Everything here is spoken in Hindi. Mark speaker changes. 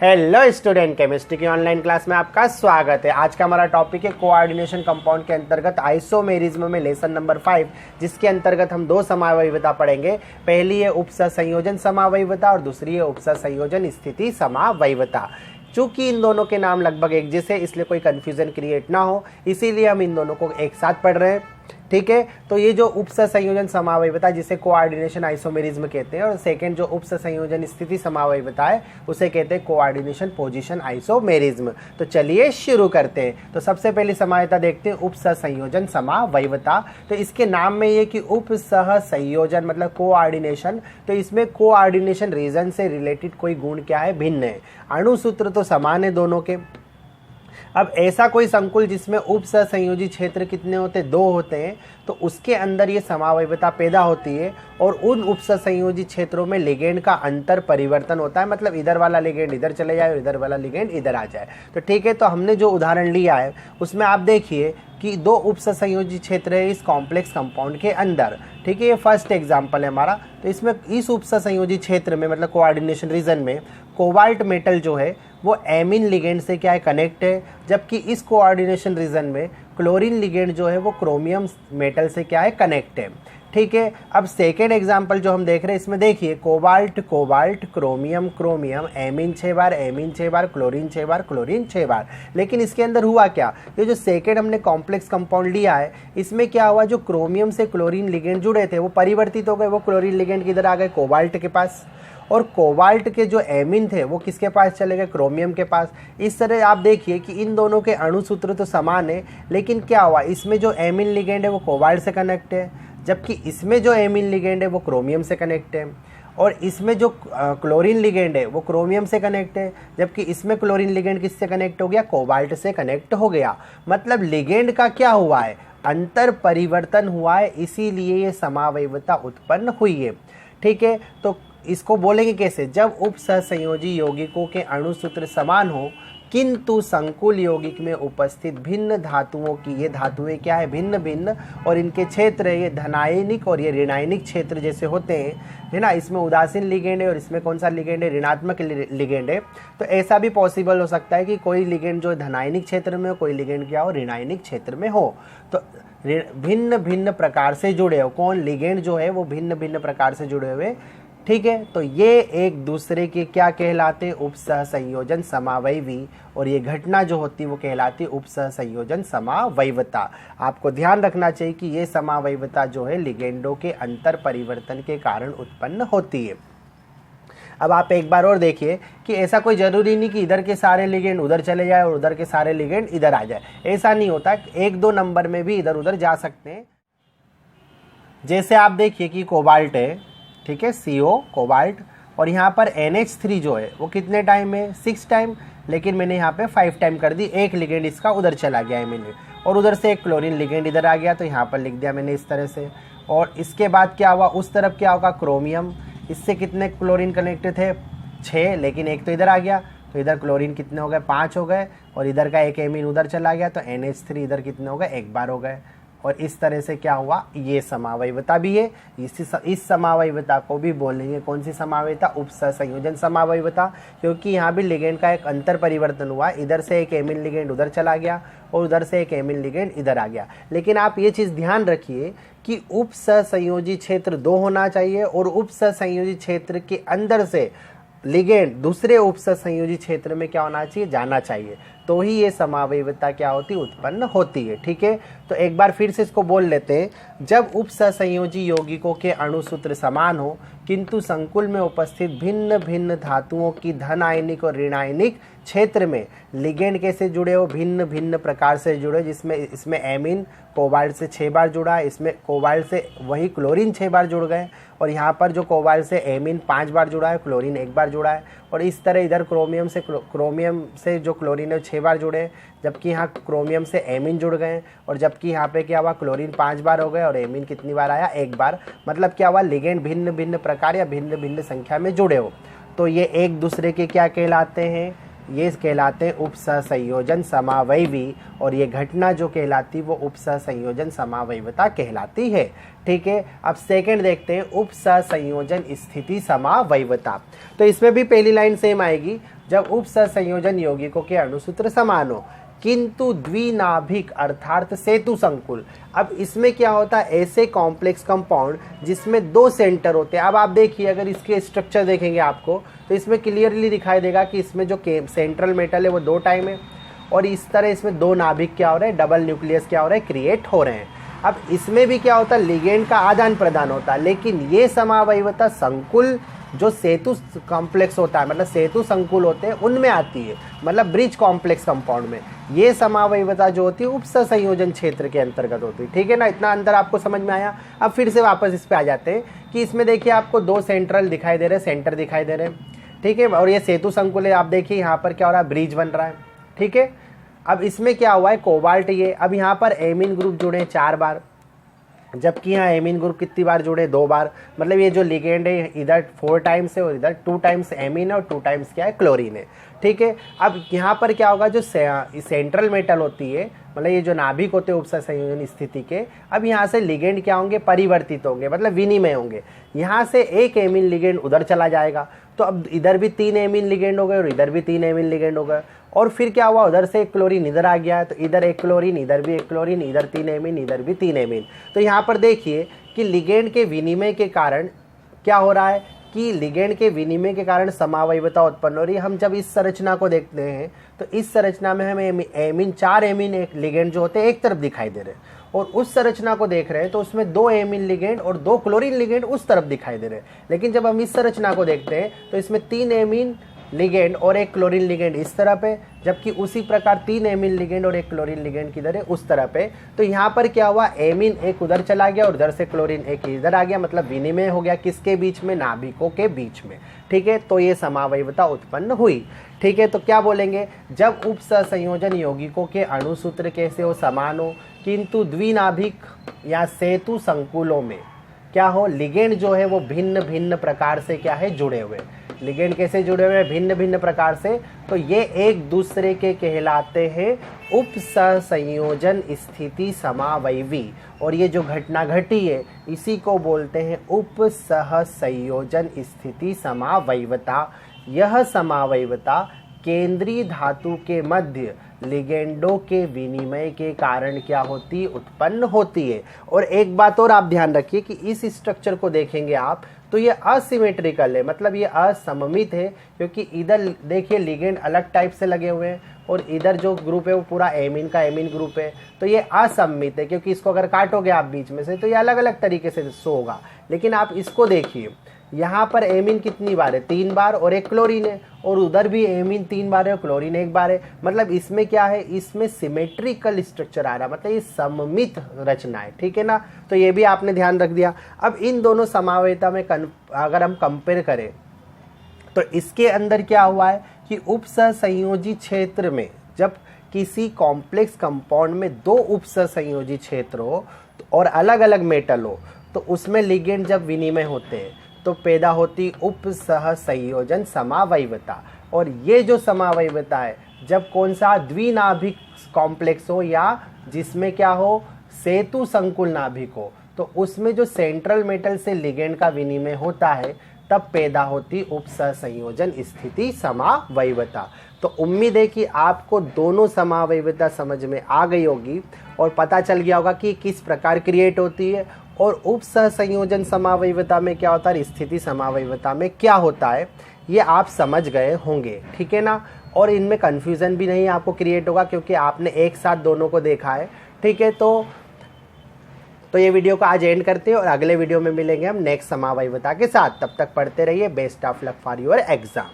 Speaker 1: हेलो स्टूडेंट, केमिस्ट्री की ऑनलाइन क्लास में आपका स्वागत है। आज का हमारा टॉपिक है कोऑर्डिनेशन कंपाउंड के अंतर्गत आइसोमेरिज्म में लेसन नंबर 5, जिसके अंतर्गत हम दो समावयवता पढ़ेंगे। पहली है उपसंयोजन समावयवता और दूसरी है उपसंयोजन स्थिति समावयवता। चूंकि इन दोनों के नाम लगभग एक जैसे, इसलिए कोई कंफ्यूजन क्रिएट ना हो, इसीलिए हम इन दोनों को एक साथ पढ़ रहे हैं। ठीक है, तो ये जो उपसंयोजन समावयवता जिसे कोऑर्डिनेशन आइसोमेरिज्म कहते हैं, और सेकंड जो उपसंयोजन स्थिति समावयवता है उसे कहते हैं कोऑर्डिनेशन पोजीशन आइसोमेरिज्म। तो चलिए शुरू करते हैं। तो सबसे पहली समावयवता देखते हैं, उपसंयोजन समावयवता। तो इसके नाम में ये कि उपसंयोजन मतलब कोऑर्डिनेशन, तो इसमें कोऑर्डिनेशन रीजन से रिलेटेड कोई गुण क्या है, भिन्न है। अणुसूत्र तो समान है दोनों के। अब ऐसा कोई संकुल जिसमें उपसंयोजी क्षेत्र कितने होते हैं, 2 होते हैं, तो उसके अंदर ये समावयवता पैदा होती है और उन उपसंयोजी क्षेत्रों में लिगेंड का अंतर परिवर्तन होता है। मतलब इधर वाला लिगेंड इधर चले जाए और इधर वाला लिगेंड इधर आ जाए। तो ठीक है, तो हमने जो उदाहरण लिया है उसमें आप देखिए कि 2 उपसंयोजी क्षेत्र है इस कॉम्प्लेक्स कंपाउंड के अंदर। ठीक है, ये फर्स्ट एग्जाम्पल है हमारा। तो इसमें इस उपसंयोजी क्षेत्र में मतलब कोऑर्डिनेशन रीजन में कोबाल्ट मेटल जो है वो एमीन लिगेंड से क्या है, कनेक्ट है, जबकि इस कोऑर्डिनेशन रीजन में क्लोरीन लिगेंड जो है वो क्रोमियम मेटल से क्या है, कनेक्ट है। ठीक है, अब सेकेंड एग्जाम्पल जो हम देख रहे हैं इसमें देखिए cobalt cobalt, chromium chromium, amine 6 बार, एमीन 6 बार, क्लोरीन 6 बार, क्लोरीन 6 बार। लेकिन इसके अंदर हुआ क्या, ये जो सेकेंड हमने कॉम्प्लेक्स कंपाउंड लिया है इसमें क्या हुआ, जो क्रोमियम से क्लोरीन लिगेंड जुड़े थे वो परिवर्तित हो गए, वो क्लोरीन लिगेंड किधर आ गए, कोबाल्ट के पास। और कोबाल्ट के जो एमीन थे वो किसके पास चले गए, क्रोमियम के पास। इस तरह आप देखिए कि इन दोनों के अणुसूत्र तो समान है, लेकिन क्या हुआ, इसमें जो एमीन लिगेंड है वो कोबाल्ट से कनेक्ट है, जबकि इसमें जो एमीन लिगेंड है वो क्रोमियम से कनेक्ट है। और इसमें जो क्लोरीन लिगेंड है वो क्रोमियम से कनेक्ट है, जबकि इसमें क्लोरीन लिगेंड किससे कनेक्ट हो गया, कोबाल्ट से कनेक्ट हो गया। मतलब लिगेंड का क्या हुआ है, अंतर परिवर्तन हुआ है, इसीलिए ये समावयवता उत्पन्न हुई है। ठीक है, तो इसको बोलेंगे कैसे, जब उपसंयोजी यौगिकों के अणुसूत्र समान हो किंतु संकुल यौगिक में उपस्थित भिन्न धातुओं की, ये धातुएं क्या है, भिन्न भिन्न, और इनके क्षेत्र ये धनायनिक और ये ऋणायनिक क्षेत्र जैसे होते हैं, है ना। इसमें उदासीन लिगेंड है और इसमें कौन सा लिगेंड है, ऋणात्मक लिगेंड है। तो ऐसा भी पॉसिबल हो सकता है कि कोई लिगेंड जो धनायनिक क्षेत्र में हो, कोई लिगेंड क्या हो, ऋणायनिक क्षेत्र में हो। तो भिन्न भिन्न प्रकार से जुड़े हो, कौन, लिगेंड जो है वो भिन्न भिन्न प्रकार से जुड़े हुए। ठीक है, तो ये एक दूसरे के क्या कहलाते, उपसंयोजन समावयवी, और ये घटना जो होती है वो कहलाती है उपसंयोजन समावयवता। आपको ध्यान रखना चाहिए कि ये समावयवता जो है लिगेंडों के अंतर परिवर्तन के कारण उत्पन्न होती है। अब आप एक बार और देखिए कि ऐसा कोई जरूरी नहीं कि इधर के सारे लिगेंड उधर चले जाए और उधर के सारे लिगेंड इधर आ जाए, ऐसा नहीं होता। 1-2 नंबर में भी इधर उधर जा सकते हैं। जैसे आप देखिए कि कोबाल्ट है, ठीक है, CO कोबाल्ट, और यहाँ पर NH3 जो है वो कितने टाइम है, 6 टाइम, लेकिन मैंने यहाँ पे 5 टाइम कर दी। एक लिगेंड इसका उधर चला गया है मैंने, और उधर से एक क्लोरीन लिगेंड इधर आ गया, तो यहाँ पर लिख दिया मैंने इस तरह से। और इसके बाद क्या हुआ, उस तरफ क्या होगा, क्रोमियम, इससे कितने क्लोरीन कनेक्टेड थे, 6, लेकिन एक तो इधर आ गया, तो इधर क्लोरीन कितने हो गए, 5 हो गए, और इधर का एक एमीन उधर चला गया, तो NH3 इधर कितने हो गए, 1 बार हो गए। और इस तरह से क्या हुआ, ये समावयवता भी है। इस समावयवता को भी बोलेंगे कौन सी समावयवता, उपसंयोजन समावयवता, क्योंकि यहाँ भी लिगेंड का एक अंतर परिवर्तन हुआ, इधर से एक एमीन लिगेंड उधर चला गया और उधर से एक एमीन लिगेंड इधर आ गया। लेकिन आप ये चीज़ ध्यान रखिए कि उपसंयोजी क्षेत्र 2 होना चाहिए, और उपसंयोजी क्षेत्र के अंदर से लिगेंड दूसरे उपसंयोजी क्षेत्र में क्या होना चाहिए, जाना चाहिए, तो ही ये समावयवता क्या होती, उत्पन्न होती है। ठीक है, तो एक बार फिर से इसको बोल लेते हैं, जब उपसंयोजी यौगिकों के अणुसूत्र समान हो किंतु संकुल में उपस्थित भिन्न भिन्न धातुओं की धन आयनिक और ऋणायनिक क्षेत्र में लिगेंड कैसे जुड़े हो, भिन्न भिन्न प्रकार से जुड़े, जिसमें इसमें एमीन कोबाल्ट से 6 बार जुड़ा है, इसमें कोबाल्ट से वही क्लोरीन 6 बार जुड़ गए, और यहाँ पर जो कोबाल्ट से एमीन 5 बार जुड़ा है, क्लोरीन 1 बार जुड़ा है, और इस तरह इधर क्रोमियम से जो क्लोरीन है 6 बार जुड़े, जबकि यहाँ क्रोमियम से एमीन जुड़ गए, और जबकि यहाँ पे क्या हुआ, क्लोरीन 5 बार हो गए और एमीन कितनी बार आया, 1 बार। मतलब क्या हुआ, लिगेंड भिन्न भिन्न प्रकार या भिन्न भिन्न संख्या में जुड़े हो, तो ये एक दूसरे के क्या कहलाते हैं, ये कहलाते हैं उपसहसंयोजन समावयवी, और ये घटना जो कहलाती वो उपसहसंयोजन समावयवता कहलाती है। ठीक है, अब सेकंड देखते हैं उपसहसंयोजन स्थिति समावयवता। तो इसमें भी पहली लाइन सेम आएगी, जब उपसहसंयोजन यौगिकों के अणुसूत्र समान हो किंतु द्विनाभिक अर्थात सेतु संकुल। अब इसमें क्या होता है, ऐसे कॉम्प्लेक्स कंपाउंड जिसमें दो सेंटर होते हैं। अब आप देखिए, अगर इसके स्ट्रक्चर देखेंगे आपको तो इसमें क्लियरली दिखाई देगा कि इसमें जो सेंट्रल मेटल है वो 2 टाइम है, और इस तरह इसमें 2 नाभिक क्या हो रहे हैं, डबल न्यूक्लियस क्या हो रहा है, क्रिएट हो रहे हैं। अब इसमें भी क्या होता है, लिगेंड का आदान प्रदान होता है, लेकिन ये समावयवता संकुल जो सेतु कॉम्प्लेक्स होता है, मतलब सेतु संकुल होते हैं उनमें आती है, मतलब ब्रिज कॉम्प्लेक्स कंपाउंड में ये समावयवता जो होती है उपसहसंयोजन क्षेत्र के अंतर्गत होती है। ठीक है ना, इतना अंतर आपको समझ में आया। अब फिर से वापस इस पे आ जाते हैं कि इसमें देखिए आपको 2 सेंट्रल दिखाई दे रहे हैं, सेंटर दिखाई दे रहे हैं। ठीक है, और ये सेतु संकुल है, आप देखिए यहाँ पर क्या हो रहा है, ब्रिज बन रहा है। ठीक है, अब इसमें क्या हुआ है, कोबाल्ट ये, अब यहाँ पर एमीन ग्रुप जुड़े 4 बार, जबकि यहाँ एमीन ग्रुप कितनी बार जुड़े, 2 बार। मतलब ये जो लिगेंड है इधर 4 टाइम्स है और इधर 2 टाइम्स एमीन है और 2 टाइम्स क्या है, क्लोरीन है। ठीक है, अब यहाँ पर क्या होगा, जो सेंट्रल मेटल होती है, मतलब ये जो नाभिक होते हैं उपसहसंयोजन स्थिति के, अब यहाँ से लिगेंड क्या होंगे, परिवर्तित होंगे, मतलब विनिमय होंगे। यहाँ से एक एमीन लिगेंड उधर चला जाएगा, तो अब इधर भी 3 एमीन लिगेंड हो गए और इधर भी 3 एमीन लिगेंड हो गए, और फिर क्या हुआ, उधर से एक क्लोरीन इधर आ गया, तो इधर एक क्लोरीन, इधर भी एक क्लोरीन, इधर 3 एमीन, इधर भी 3 एमीन। तो यहाँ पर देखिए कि लिगेंड के विनिमय के कारण क्या हो रहा है, कि लिगेंड के विनिमय के कारण समावयवता उत्पन्न हो रही है। हम जब इस संरचना को देखते हैं तो इस संरचना में हमें एमीन 4 एमीन एक लिगेंड जो होते हैं एक तरफ दिखाई दे रहे हैं, और उस संरचना को देख रहे हैं तो उसमें 2 एमीन लिगेंड और 2 क्लोरीन लिगेंड उस तरफ दिखाई दे रहे हैं। लेकिन जब हम इस संरचना को देखते हैं तो इसमें 3 एमीन लिगेंड और एक क्लोरीन लिगेंड इस तरफ है, जबकि उसी प्रकार 3 एमीन लिगेंड और एक क्लोरीन लिगेंड किधर है, उस तरफ है। तो यहाँ पर क्या हुआ, एमीन एक उधर चला गया और उधर से क्लोरीन एक इधर आ गया, मतलब विनिमय हो गया किसके बीच में, नाभिकों के बीच में। ठीक है, तो ये समावयवता उत्पन्न हुई। ठीक है, तो क्या बोलेंगे, जब उपसहसंयोजन यौगिकों के अणुसूत्र कैसे हो, समान हो, किंतु द्विनाभिक या सेतु संकुलों में क्या हो, लिगेंड जो है वो भिन्न भिन्न प्रकार से क्या है, जुड़े हुए। लिगेंड कैसे जुड़े हुए हैं, भिन्न भिन्न प्रकार से, तो ये एक दूसरे के कहलाते हैं उपसहसंयोजन स्थिति समावयवी, और ये जो घटना घटी है इसी को बोलते हैं उपसहसंयोजन स्थिति समावयवता। यह समावयवता केंद्रीय धातु के मध्य लिगेंडों के विनिमय के कारण क्या होती, उत्पन्न होती है। और एक बात और आप ध्यान रखिए कि इस स्ट्रक्चर को देखेंगे आप तो ये असिमेट्रिकल है, मतलब ये असममित है, क्योंकि इधर देखिए लिगेंड अलग टाइप से लगे हुए हैं और इधर जो ग्रुप है वो पूरा एमीन का एमीन ग्रुप है। तो ये असममित है, क्योंकि इसको अगर काटोगे आप बीच में से तो ये अलग अलग तरीके से शो होगा। लेकिन आप इसको देखिए, यहाँ पर एमीन कितनी बार है, 3 बार और एक क्लोरीन है, और उधर भी एमीन 3 बार है और क्लोरीन 1 बार है। मतलब इसमें क्या है, इसमें सिमेट्रिकल स्ट्रक्चर आ रहा है, मतलब ये सममित रचना है। ठीक है ना, तो ये भी आपने ध्यान रख दिया। अब इन दोनों समावयवता में अगर हम कंपेयर करें तो इसके अंदर क्या हुआ है कि उपसहसंयोजी क्षेत्र में जब किसी कॉम्प्लेक्स कंपाउंड में 2 उपसहसंयोजी क्षेत्र हो और अलग अलग मेटल हो, तो उसमें लिगेंड जब विनिमय होते हैं तो पैदा होती उपसहसंयोजन समावयवता। और ये जो समावयवता है, जब कौन सा द्विनाभिक कॉम्प्लेक्स हो या जिसमें क्या हो, सेतु संकुल नाभिक हो, तो उसमें जो सेंट्रल मेटल से लिगेंड का विनिमय होता है तब पैदा होती उपसहसंयोजन स्थिति समावयवता। तो उम्मीद है कि आपको दोनों समावयवता समझ में आ गई होगी और पता चल गया होगा कि किस प्रकार क्रिएट होती है और उपसहसंयोजन समावयवता में क्या होता है, स्थिति समावयवता में क्या होता है, ये आप समझ गए होंगे। ठीक है ना, और इनमें कन्फ्यूज़न भी नहीं आपको क्रिएट होगा क्योंकि आपने एक साथ दोनों को देखा है। ठीक है, तो ये वीडियो को आज एंड करते हैं और अगले वीडियो में मिलेंगे हम नेक्स्ट समावयवता के साथ। तब तक पढ़ते रहिए। Best of luck for your exam.